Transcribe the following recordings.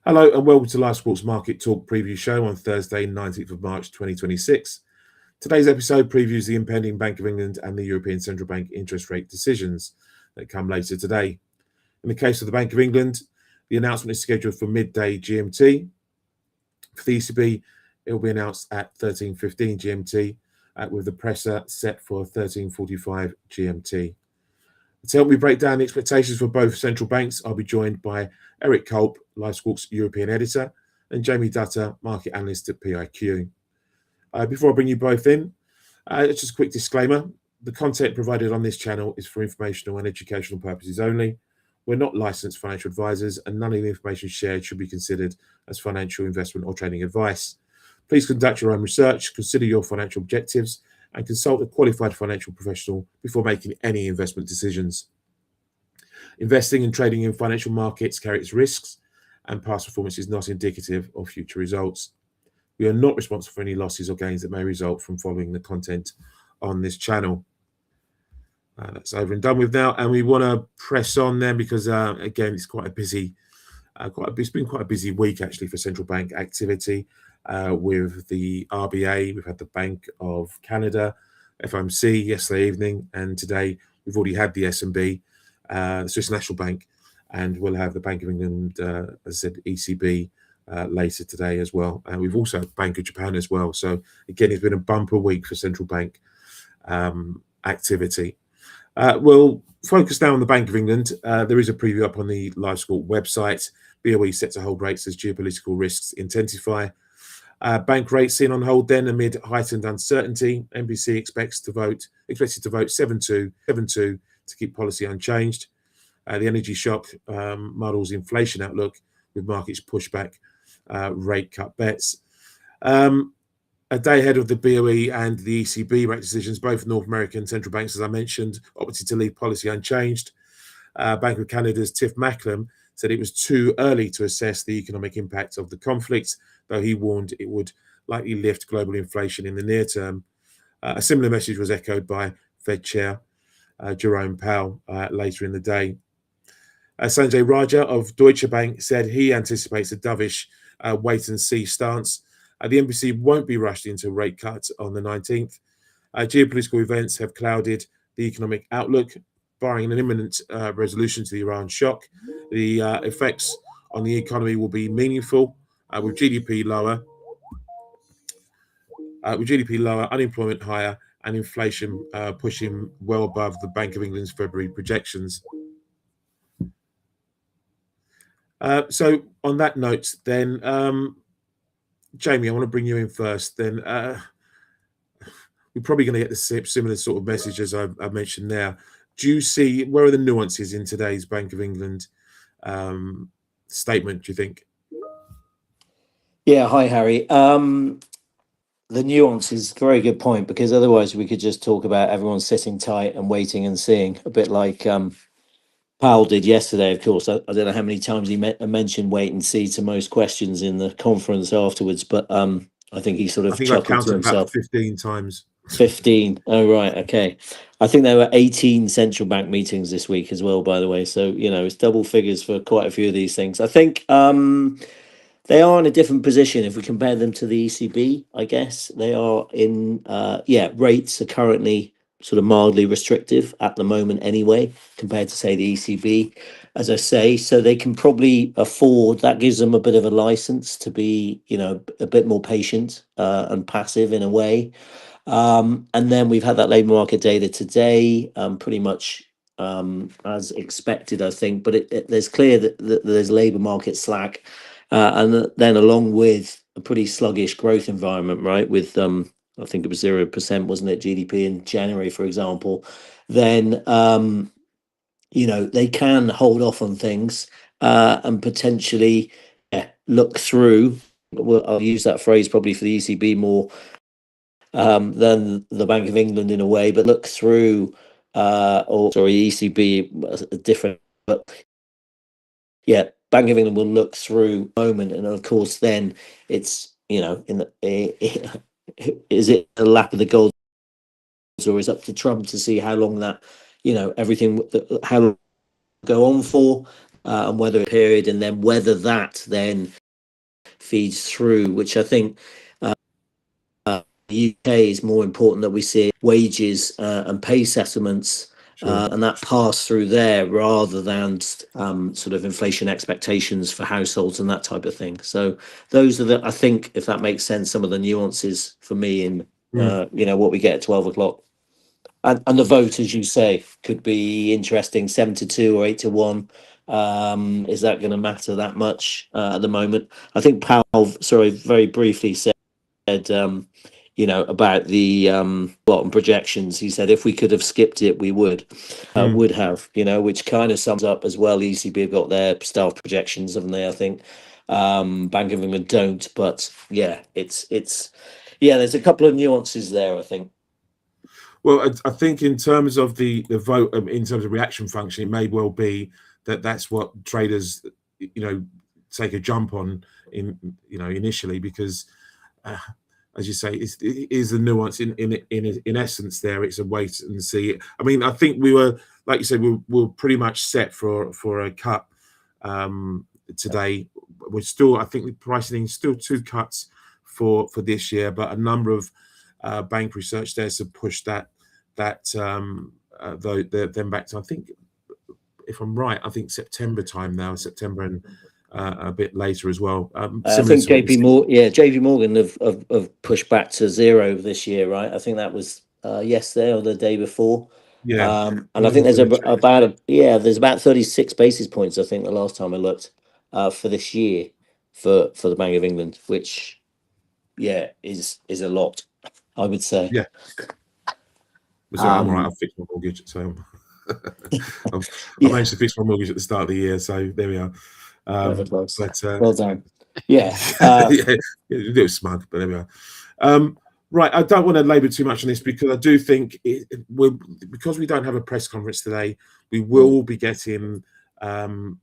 Hello and welcome to LiveSquawk's Market Talk Preview Show on Thursday, 19th of March 2026. Today's episode previews the impending Bank of England and the European Central Bank interest rate decisions that come later today. In the case of the Bank of England, the announcement is scheduled for midday GMT. For the ECB, it will be announced at 13:15 GMT, with the presser set for 13:45 GMT. To help me break down the expectations for both central banks, I'll be joined by Eric Culp, LiveSquawk's European editor, and Jamie Dutta, market analyst at PIQ. Before I bring you both in, just a quick disclaimer. The content provided on this channel is for informational and educational purposes only. We're not licensed financial advisors, and none of the information shared should be considered as financial investment or trading advice. Please conduct your own research, consider your financial objectives, and consult a qualified financial professional before making any investment decisions. Investing and trading in financial markets carries risks, and past performance is not indicative of future results. We are not responsible for any losses or gains that may result from following the content on this channel. That's over and done with now, and we want to press on then because again, it's quite a busy, it's been quite a busy week actually for central bank activity. With the RBA, we've had the Bank of Canada, FOMC yesterday evening, and today we've already had the S&B, the Swiss National Bank, and we'll have the Bank of England, as I said, ECB later today as well. And we've also had Bank of Japan as well. So again, it's been a bumper week for central bank activity. We'll focus now on the Bank of England. There is a preview up on the LiveSquawk website. BOE set to hold rates as geopolitical risks intensify. Bank rates seen on hold then amid heightened uncertainty. NBC expected to vote 7-2 to keep policy unchanged. The energy shock models inflation outlook with markets push back rate cut bets. A day ahead of the BOE and the ECB rate decisions, both North American central banks, as I mentioned, opted to leave policy unchanged. Bank of Canada's Tiff Macklem said it was too early to assess the economic impact of the conflict, though he warned it would likely lift global inflation in the near term. A similar message was echoed by Fed Chair Jerome Powell later in the day. Sanjay Raja of Deutsche Bank said he anticipates a dovish wait-and-see stance. The NBC won't be rushed into rate cuts on the 19th. Geopolitical events have clouded the economic outlook. Barring an imminent resolution to the Iran shock, the effects on the economy will be meaningful, with GDP lower, unemployment higher, and inflation pushing well above the Bank of England's February projections. So on that note, then, Jamie, I want to bring you in first. Then we're probably going to get the similar sort of message as I mentioned now. Do you see, where are the nuances in today's Bank of England statement, do you think? Yeah, hi, Harry. The nuance is a very good point, because otherwise we could just talk about everyone sitting tight and waiting and seeing, a bit like Powell did yesterday, of course. I don't know how many times he mentioned wait and see to most questions in the conference afterwards, but I think he sort of chuckled to himself. About 15 times. 15. Oh, right. Okay. I think there were 18 central bank meetings this week as well, by the way. So, it's double figures for quite a few of these things. I think they are in a different position if we compare them to the ECB, I guess. They are in, rates are currently sort of mildly restrictive at the moment anyway, compared to, say, the ECB, as I say. So they can probably afford, that gives them a bit of a license to be, a bit more patient and passive in a way. And then we've had that labour market data today, pretty much as expected, I think. But there's clear that there's labour market slack, and then along with a pretty sluggish growth environment, right? With I think it was 0%, wasn't it, GDP in January, for example. Then they can hold off on things and potentially look through. Well, I'll use that phrase probably for the ECB more than the Bank of England in a way, but look through, ECB different, but yeah, Bank of England will look through moment, and of course then it's is it the lap of the gold, or is it up to Trump to see how long that everything how long go on for? and whether period, and then whether that then feeds through, which I think the UK is more important that we see wages and pay settlements. Sure. And that pass through there rather than sort of inflation expectations for households and that type of thing. So those are I think, if that makes sense, some of the nuances for me in what we get at 12 o'clock. And the vote, as you say, could be interesting, 7-2 or 8-1. Is that going to matter that much at the moment? I think Powell, very briefly said, about the bottom projections. He said if we could have skipped it, we would have, which kind of sums up as well. ECB have got their staff projections, haven't they? I think Bank of England don't, but yeah, there's a couple of nuances there, I think. Well, I think in terms of the vote, in terms of reaction function, it may well be that's what traders, take a jump on initially, because as you say, it is the nuance in essence. There, it's a wait and see. I mean, I think we were, like you said, we're pretty much set for a cut today. We're still, I think, the pricing is still 2 cuts for this year, but a number of bank research there to push that then back to, I think, if I'm right, I think September time now, September and a bit later as well. I think JP Morgan have pushed back to 0 this year, right? I think that was yesterday or the day before. Yeah, and I think there's about 36 basis points, I think, the last time I looked, for this year for the Bank of England, which is a lot, I would say. Yeah. So I'm all right. I've fixed my mortgage, so I managed to fix my mortgage at the start of the year. So there we are. But well done. Yeah. It was smug, but there we are. Right, I don't want to labour too much on this, because I do think because we don't have a press conference today, we will be getting Bailey,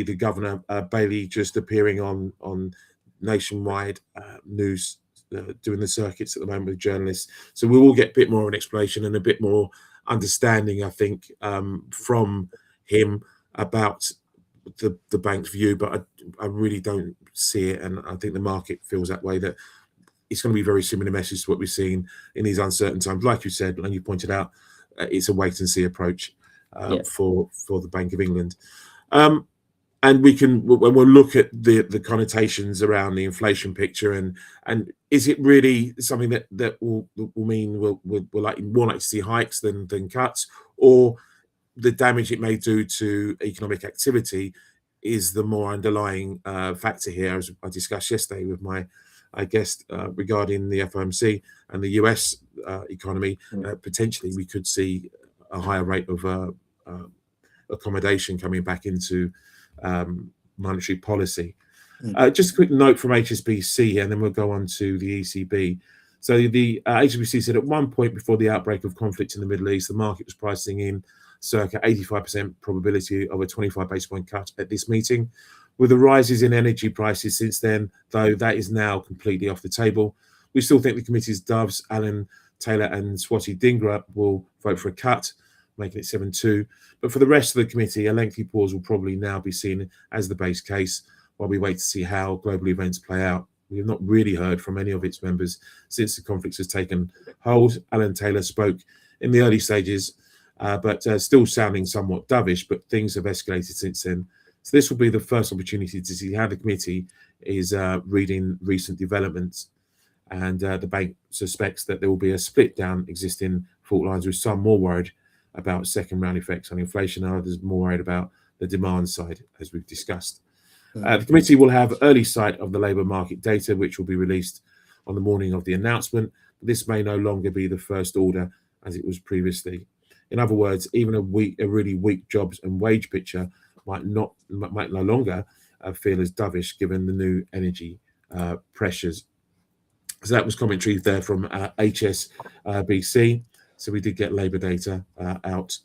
the governor, Bailey, just appearing on nationwide news, doing the circuits at the moment with journalists. So we will get a bit more of an explanation and a bit more understanding, I think, from him about the bank's view. But I really don't see it, and I think the market feels that way, that it's going to be a very similar message to what we've seen in these uncertain times. Like you said, and you pointed out, it's a wait and see approach for the Bank of England. And when we'll look at the connotations around the inflation picture, and is it really something that will mean we'll more like to see hikes than cuts, or the damage it may do to economic activity is the more underlying factor here, as I discussed yesterday with my guest regarding the FOMC and the US economy. Potentially we could see a higher rate of accommodation coming back into monetary policy. Just a quick note from HSBC here, and then we'll go on to the ECB. So the HSBC said at one point before the outbreak of conflict in the Middle East, the market was pricing in circa 85% probability of a 25 basis point cut at this meeting. With the rises in energy prices since then, though, that is now completely off the table. We still think the committee's Doves, Alan Taylor and Swati Dhingra will vote for a cut, making it 7-2. But for the rest of the committee, a lengthy pause will probably now be seen as the base case while we wait to see how global events play out. We have not really heard from any of its members since the conflict has taken hold. Alan Taylor spoke in the early stages, but still sounding somewhat dovish, but things have escalated since then. So this will be the first opportunity to see how the committee is reading recent developments. And the bank suspects that there will be a split down existing fault lines, with some more worried about second round effects on inflation, and others more worried about the demand side, as we've discussed. The committee will have early sight of the labour market data, which will be released on the morning of the announcement. This may no longer be the first order as it was previously. In other words, even a really weak jobs and wage picture might no longer feel as dovish given the new energy pressures. So that was commentary there from HSBC. So we did get labour data out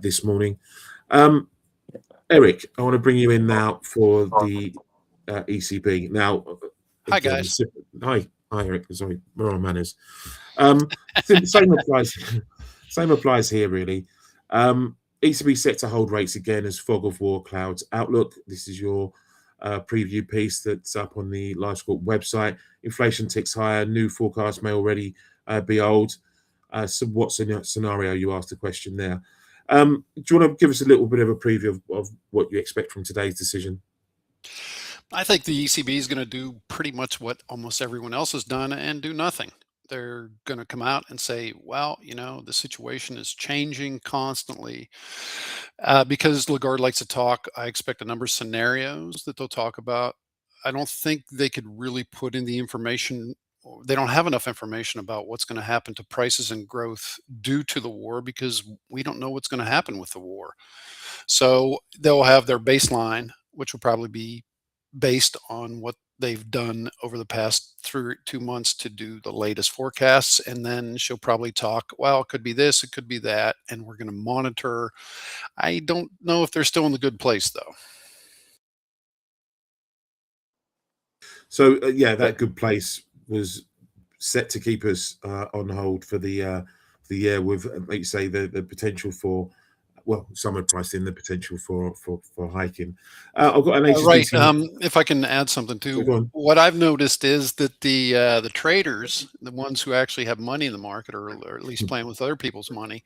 this morning. Eric, I want to bring you in now for the ECB. Now, hi guys. Hi, Eric. Sorry, we're on manners. Same applies here, really. ECB set to hold rates again as fog of war clouds outlook. This is your preview piece that's up on the LiveSquawk website. Inflation ticks higher. New forecasts may already be old. So what scenario, you asked the question there. Do you want to give us a little bit of a preview of what you expect from today's decision? I think the ECB is going to do pretty much what almost everyone else has done and do nothing. They're going to come out and say, well, the situation is changing constantly. Because Lagarde likes to talk, I expect a number of scenarios that they'll talk about. I don't think they could really put in the information. They don't have enough information about what's going to happen to prices and growth due to the war, because we don't know what's going to happen with the war. So they'll have their baseline, which will probably be based on what they've done over the past 2 months to do the latest forecasts. And then she'll probably talk, well, it could be this, it could be that, and we're going to monitor. I don't know if they're still in the good place, though. So yeah, that good place was set to keep us on hold for the year, with, like you say, the potential for, well, some are priced in the potential for hiking. I've got an HSBC. Right. If I can add something too, what I've noticed is that the traders, the ones who actually have money in the market, or at least playing with other people's money,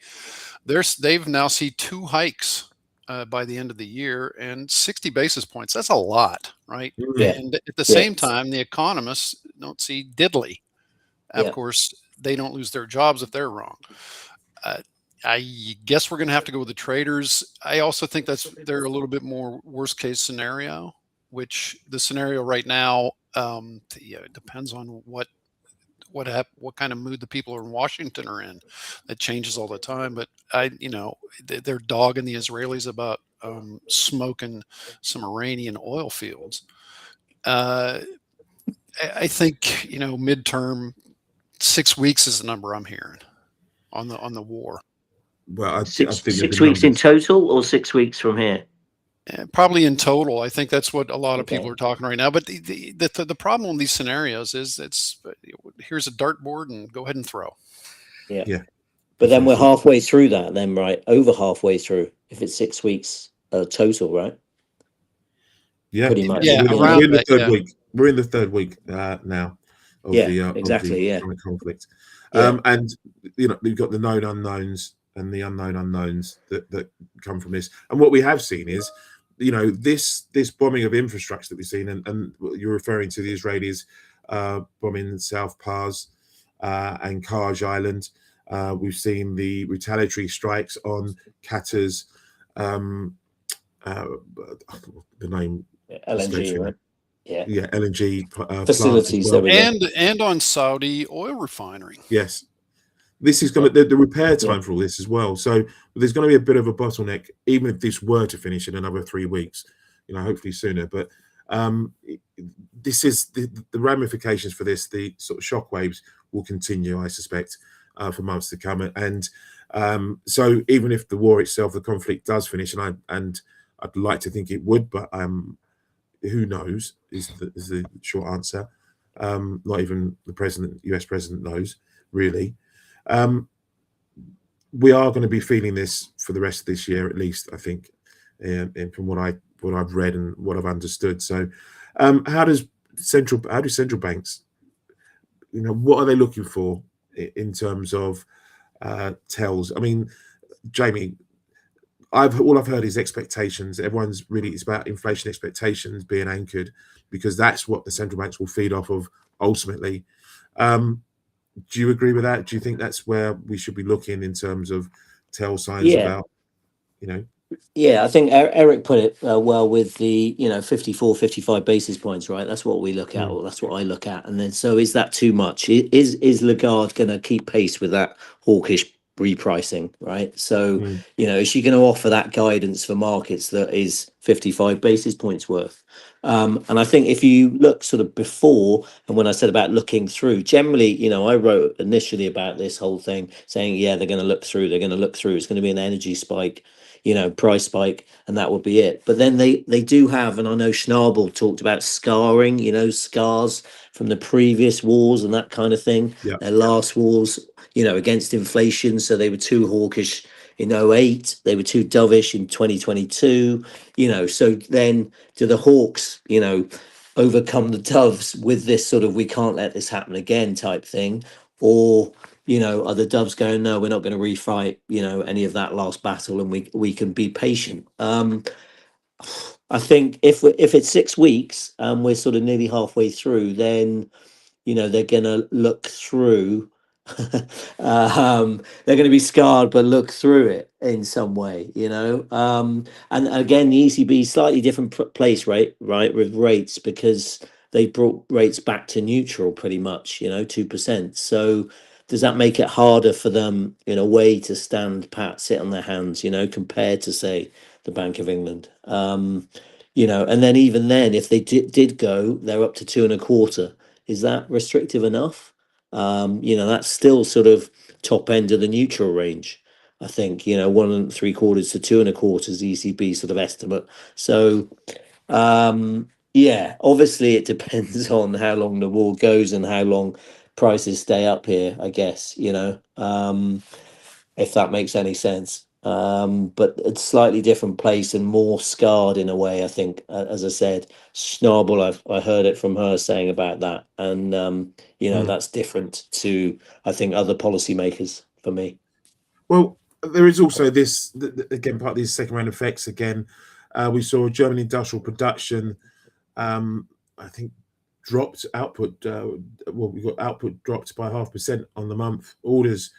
they've now see 2 hikes by the end of the year, and 60 basis points. That's a lot, right? Yeah. And at the same time, the economists don't see diddly. Of course, they don't lose their jobs if they're wrong. I guess we're going to have to go with the traders. I also think they're a little bit more worst case scenario, which the scenario right now, it depends on what kind of mood the people in Washington are in. That changes all the time. But they're dogging the Israelis about smoking some Iranian oil fields. I think midterm 6 weeks is the number I'm hearing on the war. Well, I Six think weeks in total, or 6 weeks from here? Probably in total. I think that's what a lot of people are talking right now. But the problem with these scenarios is here's a dartboard and go ahead and throw. Yeah. But then we're halfway through that, then, right? Over halfway through, if it's 6 weeks total, right? Yeah, pretty much. Yeah, we're in the third week. We're in the third week now of exactly, the current conflict. And we've got the known unknowns and the unknown unknowns that come from this. And what we have seen is, this bombing of infrastructure that we've seen, and you're referring to the Israelis bombing South Pars and Kaj Island. We've seen the retaliatory strikes on Qatar's the name LNG, right? Yeah, LNG facilities well. and on Saudi oil refinery. Yes, this is going to the repair time for all this as well. So there's going to be a bit of a bottleneck, even if this were to finish in another 3 weeks. Hopefully sooner. But this is the ramifications for this. The sort of shockwaves will continue, I suspect, for months to come. And so even if the war itself, the conflict does finish, and I'd like to think it would, but who knows is the short answer. Not even the US president knows, really. We are going to be feeling this for the rest of this year, at least, I think, and from what I've read and what I've understood. So how do central banks, what are they looking for in terms of tells? I mean, Jamie, all I've heard is expectations. It's about inflation expectations being anchored, because that's what the central banks will feed off of ultimately. Do you agree with that? Do you think that's where we should be looking in terms of tell signs about, Yeah, I think Eric put it well with the 54, 55 basis points, right? That's what we look at, or that's what I look at. And then, so is that too much? Is Lagarde going to keep pace with that hawkish repricing, right? So is she going to offer that guidance for markets that is 55 basis points worth? And I think if you look sort of before, and when I said about looking through, generally, I wrote initially about this whole thing saying, they're going to look through. It's going to be an energy spike, price spike, and that would be it. But then they do have, and I know Schnabel talked about scarring, scars from the previous wars and that kind of thing. Their last wars, against inflation, so they were too hawkish in '08. They were too dovish in 2022. So then do the hawks, overcome the doves with this sort of we can't let this happen again type thing, or are the doves going, no, we're not going to refight any of that last battle, and we can be patient. I think if it's 6 weeks and we're sort of nearly halfway through, then they're gonna look through. They're going to be scarred, but look through it in some way. And again, the ECB slightly different place, right, with rates, because they brought rates back to neutral pretty much. 2%. So does that make it harder for them in a way to stand pat, sit on their hands? Compared to, say, the Bank of England. And then even then, if they did go, they're up to 2.25. Is that restrictive enough? That's still sort of top end of the neutral range. I think 1.75 to 2.25 is ECB sort of estimate. So yeah, obviously it depends on how long the war goes and how long prices stay up here, I guess. If that makes any sense. But it's slightly different place and more scarred in a way, I think. As I said, Schnabel, I heard it from her saying about that, and that's different to, I think, other policymakers for me. Well, there is also this again, part of these second round effects. Again, we saw German industrial production, I think, dropped output. We got output dropped by 0.5% on the month. Orders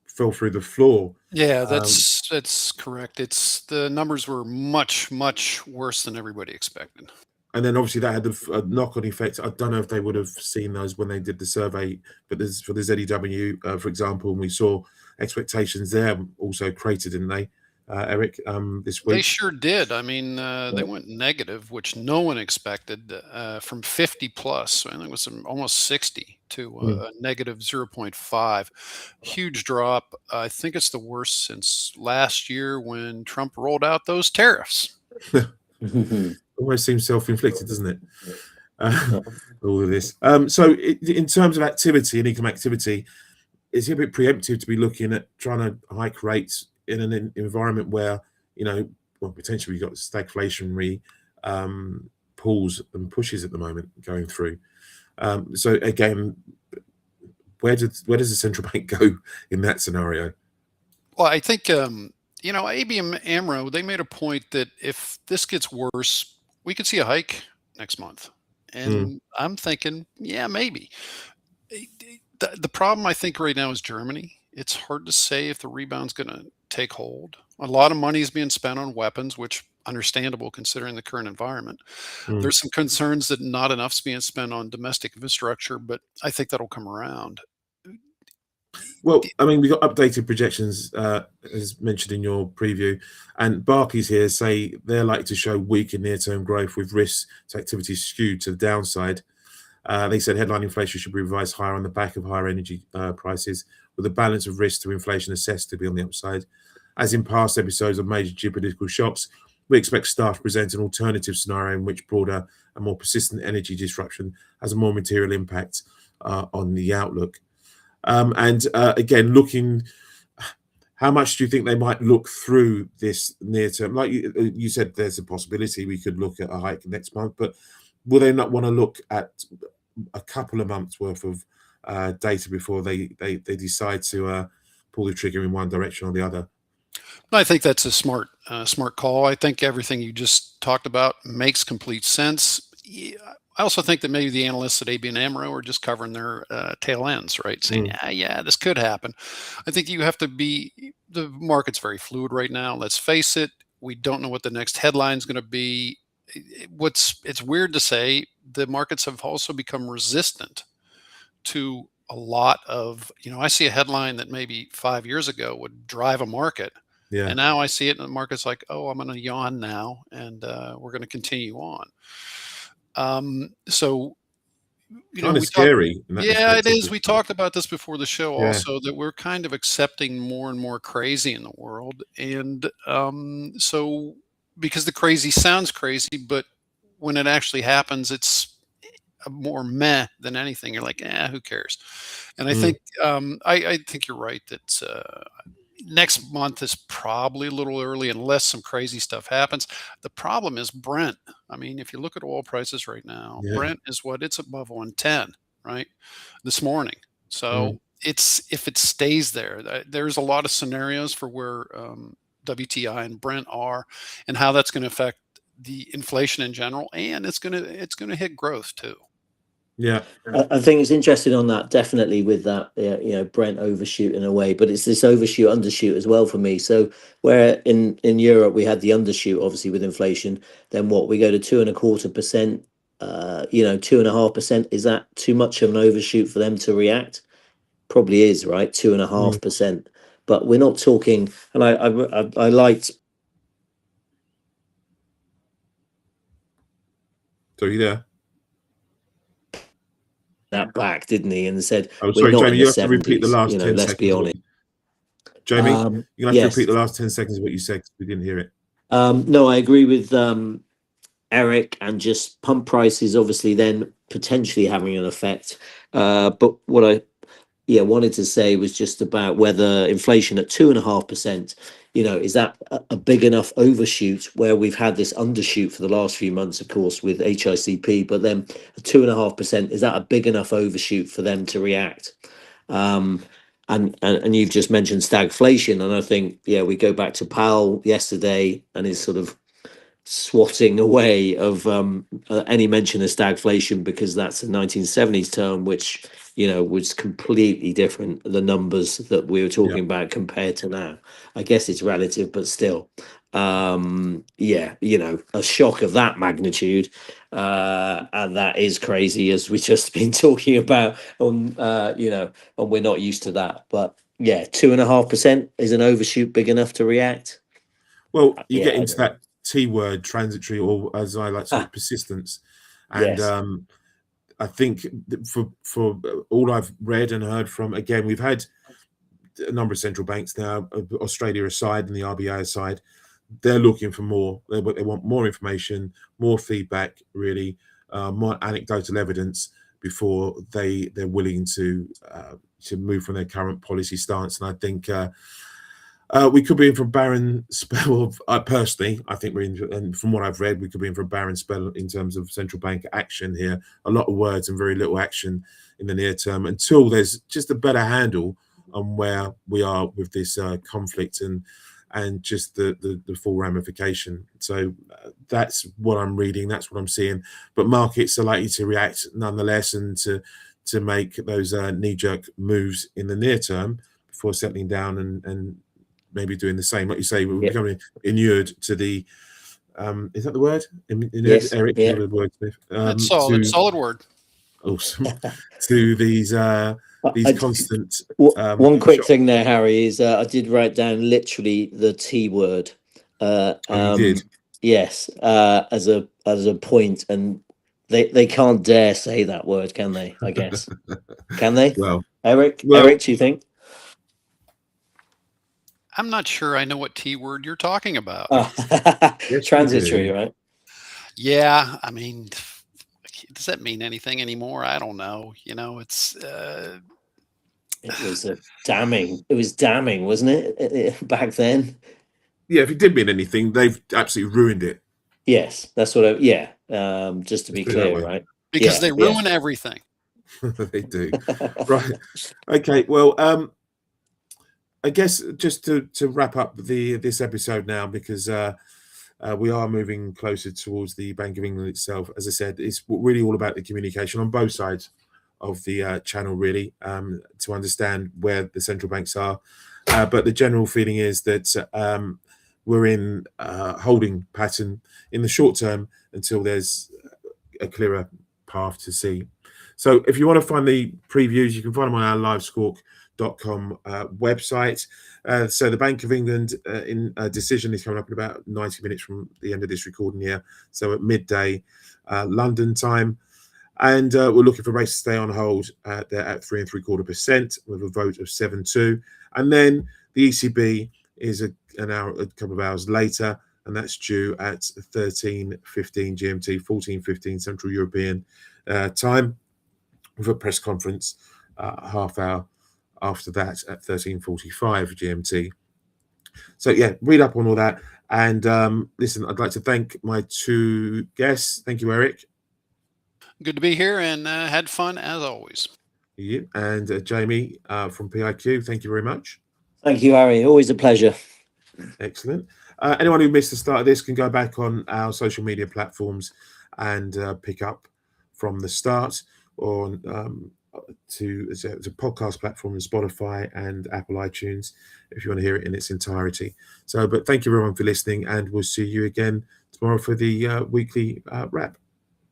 fell through the floor. Yeah, that's correct. The numbers were much, much worse than everybody expected. And then obviously that had a knock-on effect. I don't know if they would have seen those when they did the survey, but there's for the ZEW, for example, and we saw expectations there also created, didn't they, Eric, this They week? sure did. I mean, they went negative, which no one expected, from 50 plus. I think it was almost 60 to a negative 0.5. Huge drop. I think it's the worst since last year when Trump rolled out those tariffs. Almost seems self-inflicted, doesn't it? All of this. So in terms of activity and economic activity, it's a bit preemptive to be looking at trying to hike rates in an environment where, potentially we've got stagflationary pulls and pushes at the moment going through. So again, where does the central bank go in that scenario? Well, I think, ABN AMRO, they made a point that if this gets worse, we could see a hike next month. And I'm thinking, yeah, maybe. The problem I think right now is Germany. It's hard to say if the rebound's going to take hold. A lot of money is being spent on weapons, which understandable considering the current environment. There's some concerns that not enough's being spent on domestic infrastructure, but I think that'll come around. Well, I mean, we got updated projections, as mentioned in your preview, and Barclays here say they're likely to show weaker near-term growth with risks to activity skewed to the downside. They said headline inflation should be revised higher on the back of higher energy prices, with a balance of risk to inflation assessed to be on the upside. As in past episodes of major geopolitical shocks, we expect staff to present an alternative scenario in which broader and more persistent energy disruption has a more material impact on the outlook. Again, looking, how much do you think they might look through this near term? Like you said, there's a possibility we could look at a hike next month, but will they not want to look at a couple of months worth of data before they decide to pull the trigger in one direction or the other? I think that's a smart call. I think everything you just talked about makes complete sense. I also think that maybe the analysts at ABN AMRO are just covering their tail ends, right? Saying, yeah, this could happen. I think you have to the market's very fluid right now. Let's face it. We don't know what the next headline is going to be. It's weird to say, the markets have also become resistant to a lot of, I see a headline that maybe 5 years ago would drive a market. Yeah. And now I see it in the market's like, oh, I'm going to yawn now, and we're going to continue on. So, kind of scary. Yeah, it is. We talked about this before the show also, that we're kind of accepting more and more crazy in the world. And so, because the crazy sounds crazy, but when it actually happens, it's more meh than anything. You're like, who cares? And I think I think you're right that next month is probably a little early unless some crazy stuff happens. The problem is Brent. I mean, if you look at oil prices right now, Yeah. Brent is what? It's above 110, right? This morning. So it's if it stays there, there's a lot of scenarios for where WTI and Brent are, and how that's going to affect the inflation in general, and it's gonna hit growth too. Yeah. I think it's interesting on that, definitely with that, Brent overshoot in a way, but it's this overshoot undershoot as well for me. So where in Europe we had the undershoot, obviously with inflation, then what we go to 2.25%, 2.5%. Is that too much of an overshoot for them to react? Probably is, right? 2.5%, but we're not talking. And I liked. So you there? That back, didn't he? And said, Oh, we're sorry, not Jamie. in You the have to repeat the 70s. last 10 Let's be seconds. honest. Jamie, you have to Yes. repeat the last 10 seconds of what you said. We didn't hear it. No, I agree with Eric, and just pump prices obviously then potentially having an effect. But what I wanted to say was just about whether inflation at 2.5%, is that a big enough overshoot where we've had this undershoot for the last few months, of course, with HICP, but then 2.5%, is that a big enough overshoot for them to react? And you've just mentioned stagflation, and I think we go back to Powell yesterday and his sort of swatting away of any mention of stagflation, because that's a 1970s term, which was completely different, the numbers that we were talking about compared to now. I guess it's relative, but still, a shock of that magnitude, and that is crazy, as we just been talking about, and we're not used to that. But 2.5% is an overshoot big enough to react. Well, you get into that T word, transitory, or as I like to call it, persistence. And I think for all I've read and heard from, again, we've had a number of central banks now, Australia aside and the RBA aside, they're looking for more. They want more information, more feedback, really, more anecdotal evidence before they're willing to move from their current policy stance. And I think we could be in for a barren spell of, personally, I think we're in, and from what I've read, we could be in for a barren spell in terms of central bank action here. A lot of words and very little action in the near term until there's just a better handle on where we are with this conflict and just the full ramification. So that's what I'm reading, that's what I'm seeing. But markets are likely to react nonetheless, and to make those knee-jerk moves in the near term before settling down and maybe doing the same. Like you say, we're becoming inured to the is that the word? Inured, yes, Eric, yeah. the word, It's solid word. Awesome. To these constant one quick thing there, Harry, is I did write down literally the T word. you did? Yes, as a point, and they can't dare say that word, can they? I guess. Can they? Well, Eric, do you think? I'm not sure I know what T word you're talking about. yes, transitory, right? Yeah, I mean, does that mean anything anymore? I don't know. It's it was damning. It was damning, wasn't it, back then? Yeah, if it did mean anything, they've absolutely ruined it. Yes, that's what just to be clear, right? Because they ruin everything. They do. Right. Okay, well, I guess just to wrap up this episode now, because we are moving closer towards the Bank of England itself. As I said, it's really all about the communication on both sides of the channel, really, to understand where the central banks are. But the general feeling is that we're in holding pattern in the short term until there's a clearer path to see. So if you want to find the previews, you can find them on our LiveSquawk.com website. So the Bank of England in decision is coming up in about 90 minutes from the end of this recording here. So at midday London time. And we're looking for rates to stay on hold. They're at 3.75% with a vote of 7-2. And then the ECB is a couple of hours later, and that's due at 13:15 GMT, 14:15 Central European time, with a press conference half hour after that at 13:45 GMT. So yeah, read up on all that. And listen, I'd like to thank my two guests. Thank you, Eric. Good to be here and had fun as always. You and Jamie from PIQ. Thank you very much. Thank you, Harry. Always a pleasure. Excellent. Anyone who missed the start of this can go back on our social media platforms and pick up from the start, or it's a podcast platform on Spotify and Apple iTunes if you want to hear it in its entirety. So, but thank you everyone for listening, and we'll see you again tomorrow for the weekly wrap.